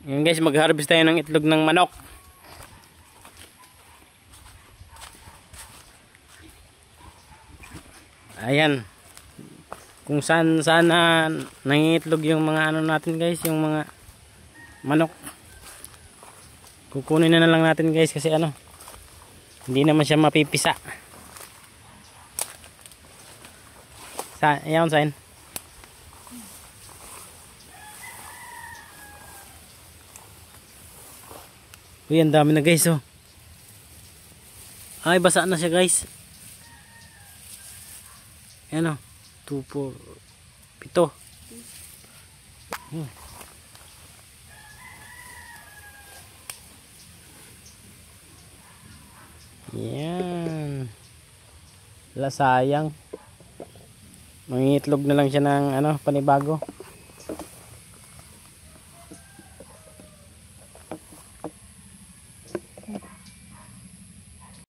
Ngayon guys, mag-harvest tayo ng itlog ng manok. Ayan. Kung saan sana nangitlog yung mga ano natin guys, yung mga manok. Kukunin na lang natin guys kasi ano, hindi naman siya mapipisa. Ayan sign. Uy, ang dami na guys oh. Ay, basa na siya guys. Ayan oh. 2, 4, 7. Yan. Wala, sayang. Mangitlog na lang siya ng ano, panibago.